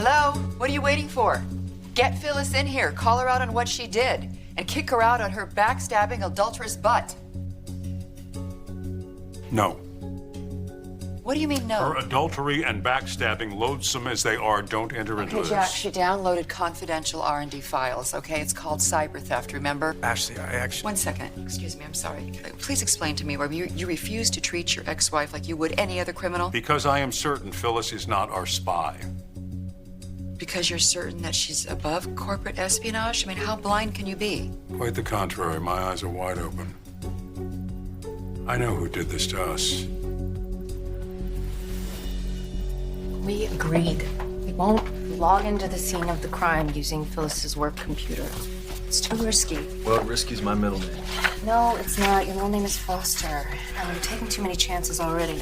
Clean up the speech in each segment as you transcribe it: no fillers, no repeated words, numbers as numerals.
Hello? What are you waiting for? Get Phyllis in here, call her out on what she did, and kick her out on her backstabbing, adulterous butt. No. What do you mean, no? Her adultery and backstabbing, loathsome as they are, don't enter into this. Okay, Jack, she downloaded confidential R&D files, okay? It's called cyber theft, remember? Ashley, I actually... One second. Excuse me, I'm sorry. Please explain to me, Ravi, you refuse to treat your ex-wife like you would any other criminal? Because I am certain Phyllis is not our spy. Because you're certain that she's above corporate espionage? I mean, how blind can you be? Quite the contrary. My eyes are wide open. I know who did this to us. We agreed. We won't log into the scene of the crime using Phyllis's work computer. It's too risky. Well, risky's my middle name. No, it's not. Your middle name is Foster. And you're taking too many chances already.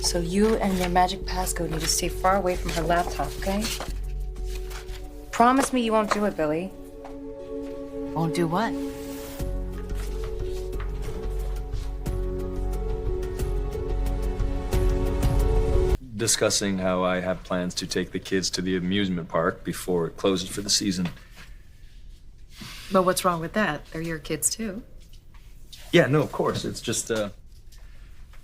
So you and your magic passcode need to stay far away from her laptop, okay? Promise me you won't do it, Billy. Won't do what? Discussing how I have plans to take the kids to the amusement park before it closes for the season. But what's wrong with that? They're your kids, too. Yeah, no, of course. It's just,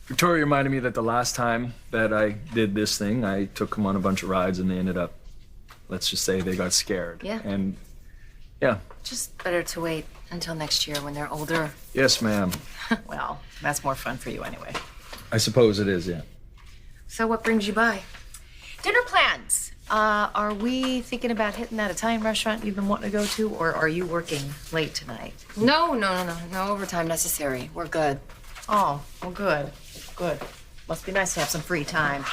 Victoria reminded me that the last time that I did this thing, I took them on a bunch of rides and they ended up, let's just say they got scared. Yeah. And, yeah. Just better to wait until next year when they're older. Yes, ma'am. Well, that's more fun for you anyway. I suppose it is, yeah. So what brings you by? Dinner plans. Are we thinking about hitting that Italian restaurant you've been wanting to go to, or are you working late tonight? No overtime necessary. We're good. Oh, well, good. Good. Must be nice to have some free time.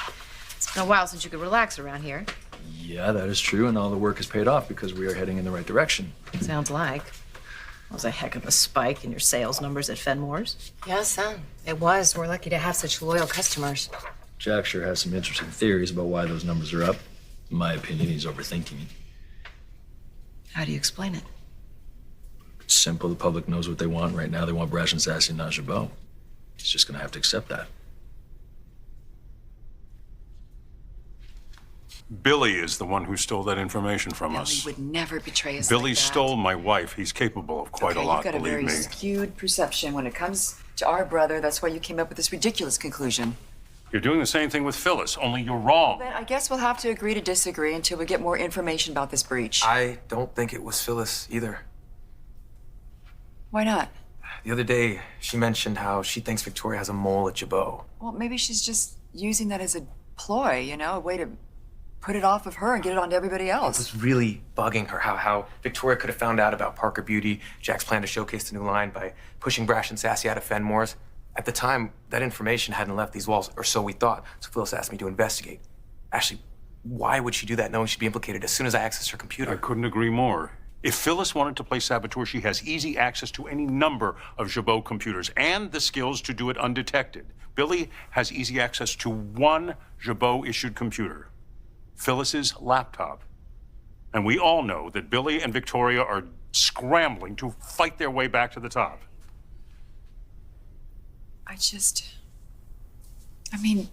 It's been a while since you could relax around here. Yeah, that is true, and all the work is paid off because we are heading in the right direction. Sounds like. That was a heck of a spike in your sales numbers at Fenmore's. Yes, son. It was. We're lucky to have such loyal customers. Jack sure has some interesting theories about why those numbers are up. In my opinion, he's overthinking it. How do you explain it? It's simple. The public knows what they want right now. They want brash and sassy, not Jabot. He's just gonna have to accept that. Billy is the one who stole that information from Billy us. would never betray us Billy like that. stole my wife. He's capable of quite a lot, You've got a believe very me. skewed perception when it comes to our brother. That's why you came up with this ridiculous conclusion. You're doing the same thing with Phyllis, only you're wrong. Then I guess we'll have to agree to disagree until we get more information about this breach. I don't think it was Phyllis either. Why not? The other day, she mentioned how she thinks Victoria has a mole at Jabot. Well, maybe she's just using that as a ploy, you know, a way to put it off of her and get it onto everybody It else. was really bugging her how Victoria could have found out about Parker Beauty, Jack's plan to showcase the new line by pushing Brash and Sassy out of Fenmore's. At the time, that information hadn't left these walls, or so we thought, so Phyllis asked me to investigate. Ashley, why would she do that knowing she'd be implicated as soon as I accessed her computer? I couldn't agree more. If Phyllis wanted to play saboteur, she has easy access to any number of Jabot computers and the skills to do it undetected. Billy has easy access to one Jabot-issued computer, Phyllis's laptop. And we all know that Billy and Victoria are scrambling to fight their way back to the top. I mean,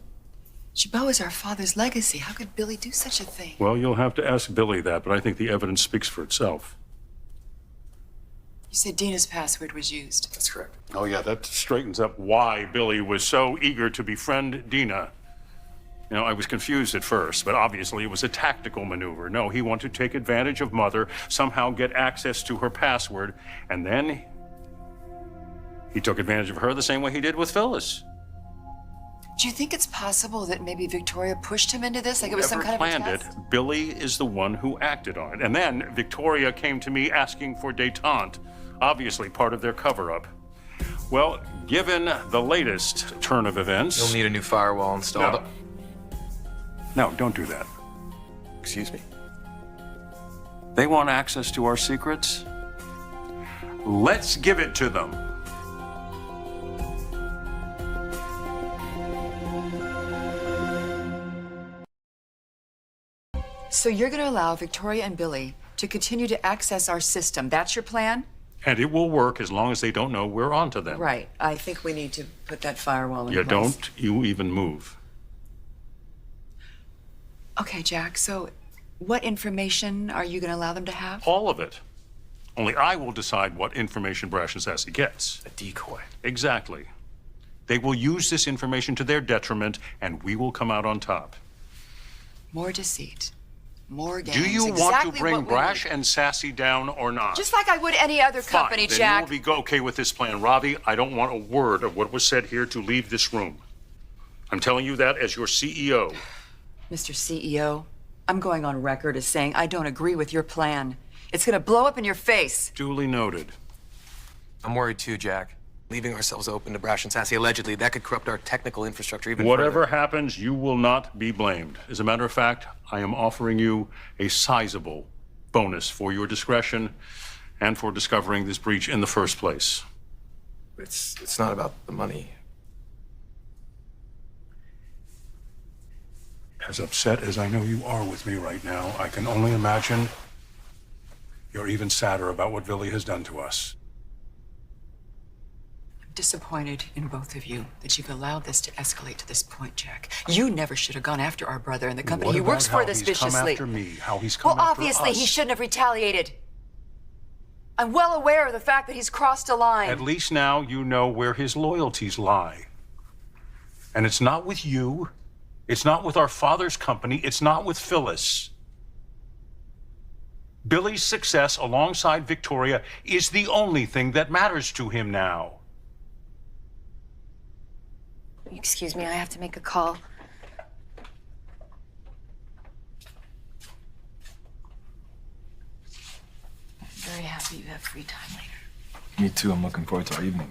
Jabot is our father's legacy. How could Billy do such a thing? Well, you'll have to ask Billy that, but I think the evidence speaks for itself. You said Dina's password was used. That's correct. Oh, yeah, that straightens up why Billy was so eager to befriend Dina. You know, I was confused at first, but obviously it was a tactical maneuver. No, he wanted to take advantage of Mother, somehow get access to her password, and then he took advantage of her the same way he did with Phyllis. Do you think it's possible that maybe Victoria pushed him into this? Like it was some Whoever kind of a planned test? it, Billy is the one who acted on it. And then Victoria came to me asking for détente, obviously part of their cover-up. Well, given the latest turn of events... You'll need a new firewall installed. No, don't do that. Excuse me? They want access to our secrets? Let's give it to them. So you're going to allow Victoria and Billy to continue to access our system. That's your plan? And it will work as long as they don't know we're onto them. Right. I think we need to put that firewall in You place. don't, you even move. Okay, Jack, so What information are you going to allow them to have? All of it. Only I will decide what information Brash and Sassy gets. A decoy. Exactly. They will use this information to their detriment, and we will come out on top. More deceit. More games. Do you want Exactly to bring what we Brash need. and Sassy down or not? Just like I would any other company, Fine, Jack. then you will be okay with this plan. Ravi, I don't want a word of what was said here to leave this room. I'm telling you that as your CEO. Mr. CEO, I'm going on record as saying I don't agree with your plan. It's going to blow up in your face. Duly noted. I'm worried too, Jack. Leaving ourselves open to Brash and Sassy, allegedly, that could corrupt our technical infrastructure even Whatever further. happens, you will not be blamed. As a matter of fact, I am offering you a sizable bonus for your discretion and for discovering this breach in the first place. It's not about the money. As upset as I know you are with me right now, I can only imagine you're even sadder about what Billy has done to us. I'm disappointed in both of you that you've allowed this to escalate to this point, Jack. You never should have gone after our brother and the company What he works about for how this he's come viciously. after me, how he's come Well, after obviously, us? he shouldn't have retaliated. I'm well aware of the fact that he's crossed a line. At least now you know where his loyalties lie. And it's not with you. It's not with our father's company. It's not with Phyllis. Billy's success alongside Victoria is the only thing that matters to him now. Excuse me, I have to make a call. I'm very happy you have free time later. Me too. I'm looking forward to our evening.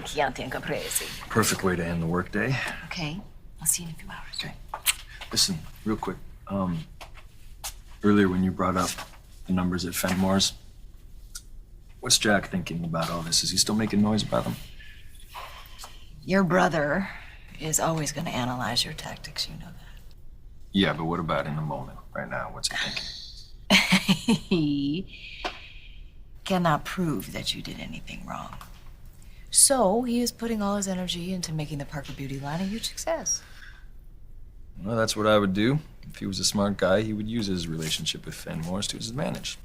Chianti and caprese. Perfect way to end the workday. Okay, I'll see you in a few hours. Okay. Listen, real quick. Earlier when you brought up the numbers at Fenmore's, what's Jack thinking about all this? Is he still making noise about them? Your brother is always going to analyze your tactics, you know that. Yeah, but what about in the moment, right now? What's he thinking? He cannot prove that you did anything wrong. So he is putting all his energy into making the Parker Beauty line a huge success. Well, that's what I would do. If he was a smart guy, he would use his relationship with Fenmore's to his advantage.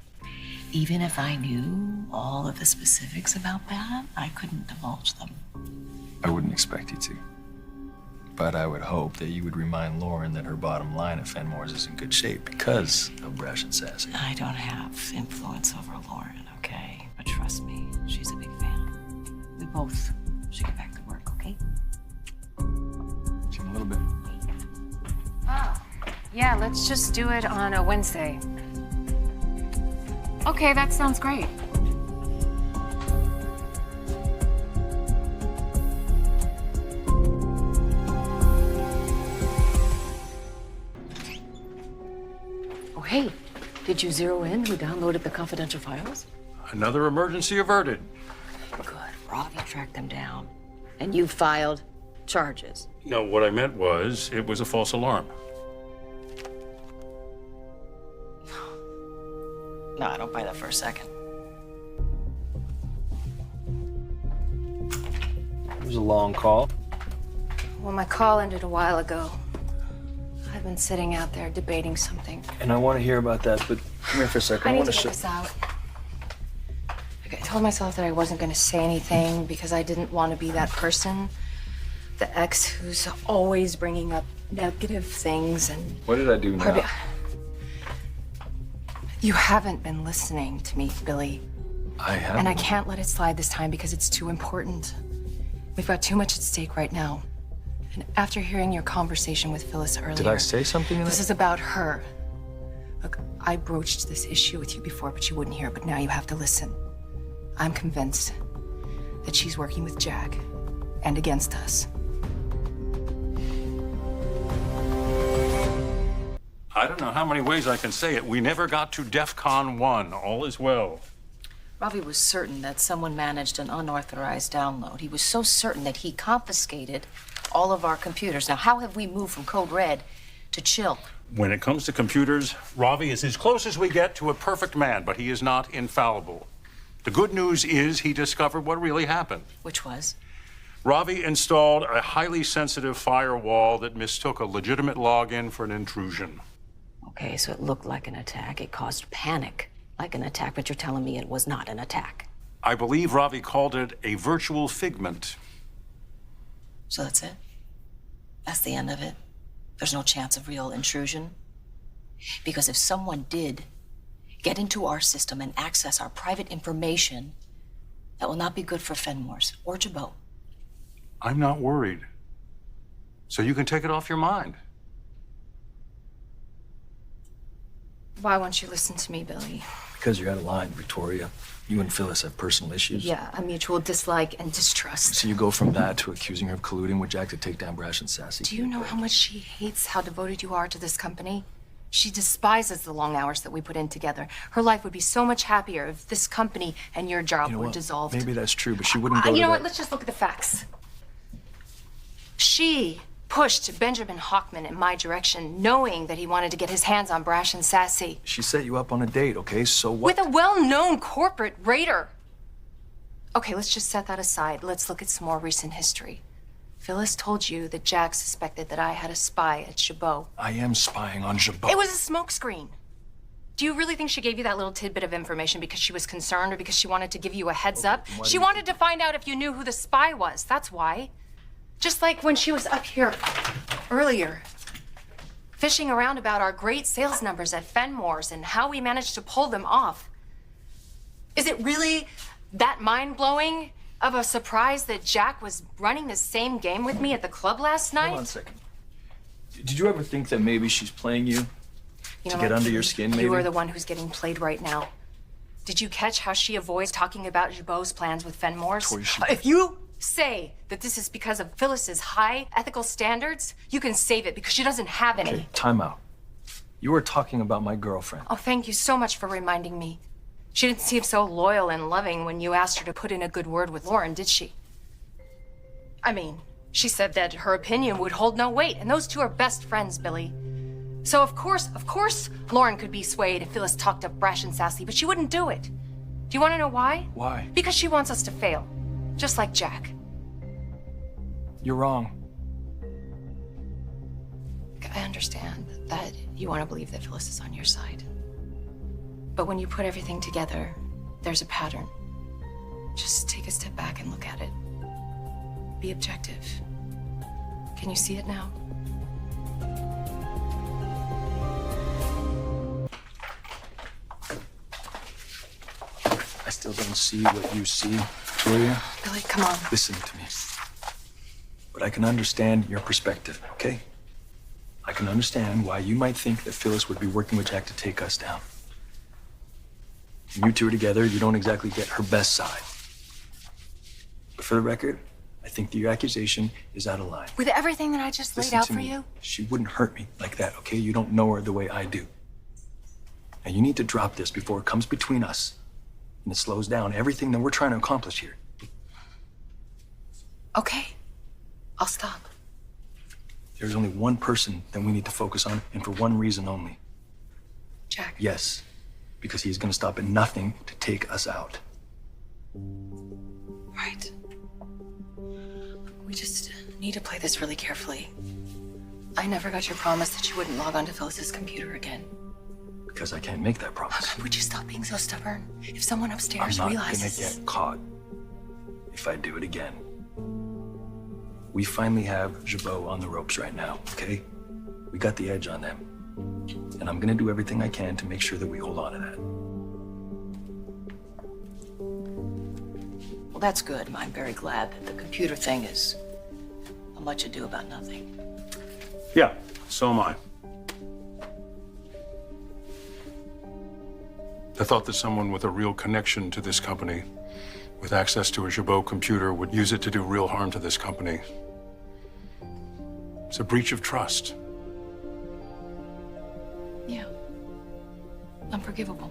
Even if I knew all of the specifics about that, I couldn't divulge them. I wouldn't expect you to. But I would hope that you would remind Lauren that her bottom line at Fenmore's is in good shape because of Brash and Sassy. I don't have influence over Lauren, okay? But trust me, she's a big fan. We both should get back to work, okay? See you in a little bit. Oh, yeah, let's just do it on a Wednesday. Okay, that sounds great. Oh, hey, did you zero in who downloaded the confidential files? Another emergency averted. Good. Ravi tracked them down. And you filed charges. No, what I meant was, it was a false alarm. No, I don't buy that for a second. It was a long call. Well, my call ended a while ago. I've been sitting out there debating something. And I want to hear about that, but come here for a second. I need want to get this out. I told myself that I wasn't going to say anything because I didn't want to be that person, the ex who's always bringing up negative things and... What did I do now? You haven't been listening to me, Billy. I haven't. And I can't let it slide this time because it's too important. We've got too much at stake right now. And after hearing your conversation with Phyllis earlier... Did I say something in This that? is about her. Look, I broached this issue with you before, but you wouldn't hear, but now you have to listen. I'm convinced that she's working with Jack and against us. I don't know how many ways I can say it. We never got to DEFCON 1. All is well. Ravi was certain that someone managed an unauthorized download. He was so certain that he confiscated all of our computers. Now, how have we moved from code red to chill? When it comes to computers, Ravi is as close as we get to a perfect man, but he is not infallible. The good news is he discovered what really happened. Which was? Ravi installed a highly sensitive firewall that mistook a legitimate login for an intrusion. Okay, so it looked like an attack. It caused panic like an attack, but you're telling me it was not an attack. I believe Ravi called it a virtual figment. So that's it? That's the end of it? There's no chance of real intrusion? Because if someone did get into our system and access our private information, that will not be good for Fenmore's or Jabot. I'm not worried. So you can take it off your mind. Why won't you listen to me, Billy? Because you're out of line, Victoria. You and Phyllis have personal issues. Yeah, a mutual dislike and distrust. So you go from that to accusing her of colluding with Jack to take down Brash and Sassy. Do you know how much she hates how devoted you are to this company? She despises the long hours that we put in together. Her life would be so much happier if this company and your job You know were what? dissolved. Maybe that's true, but she wouldn't go You to know that. what? Let's just look at the facts. She pushed Benjamin Hockman in my direction, knowing that he wanted to get his hands on Brash and Sassy. She set you up on a date, okay? So what? With a well-known corporate raider. Okay, let's just set that aside. Let's look at some more recent history. Phyllis told you that Jack suspected that I had a spy at Jabot. I am spying on Jabot. It was a smokescreen. Do you really think she gave you that little tidbit of information because she was concerned or because she wanted to give you a heads up? then why She do you wanted to find out if you knew who the spy was. That's why. Just like when she was up here earlier, fishing around about our great sales numbers at Fenmore's and how we managed to pull them off. Is it really that mind-blowing of a surprise that Jack was running the same game with me at the club last night? Hold on a second. Did you ever think that maybe she's playing you You to know get what? under your skin, maybe? You are the one who's getting played right now. Did you catch how she avoids talking about Jabot's plans with Fenmore's? Tori, If you say that this is because of Phyllis's high ethical standards, you can save it because she doesn't have any. Okay, time out. You were talking about my girlfriend. Oh, thank you so much for reminding me. She didn't seem so loyal and loving when you asked her to put in a good word with Lauren, did she? I mean, she said that her opinion would hold no weight, and those two are best friends, Billy. So of course, Lauren could be swayed if Phyllis talked up Brash and Sassy, but she wouldn't do it. Do you want to know why? Why? Because she wants us to fail, just like Jack. You're wrong. I understand that you want to believe that Phyllis is on your side. But when you put everything together, there's a pattern. Just take a step back and look at it. Be objective. Can you see it now? I still don't see what you see, Victoria. Billy, come on. Listen to me. But I can understand your perspective, okay? I can understand why you might think that Phyllis would be working with Jack to take us down. When you two are together, you don't exactly get her best side. But for the record, I think that your accusation is out of line. With everything that I just laid Listen out to for me. you? She wouldn't hurt me like that, okay? You don't know her the way I do. Now you need to drop this before it comes between us and it slows down everything that we're trying to accomplish here. Okay. I'll stop. There's only one person that we need to focus on, and for one reason only. Jack. Yes, because he's gonna stop at nothing to take us out. Right. We just need to play this really carefully. I never got your promise that you wouldn't log onto Phyllis's computer again. Because I can't make that promise. Would you stop being so stubborn? If someone I'm upstairs not realizes... gonna get caught if I do it again. We finally have Jabot on the ropes right now, okay? We got the edge on them. And I'm gonna do everything I can to make sure that we hold on to that. Well, that's good. I'm very glad that the computer thing is a much ado about nothing. Yeah, so am I. I thought that someone with a real connection to this company, with access to a Jabot computer, would use it to do real harm to this company. It's a breach of trust. Yeah. Unforgivable.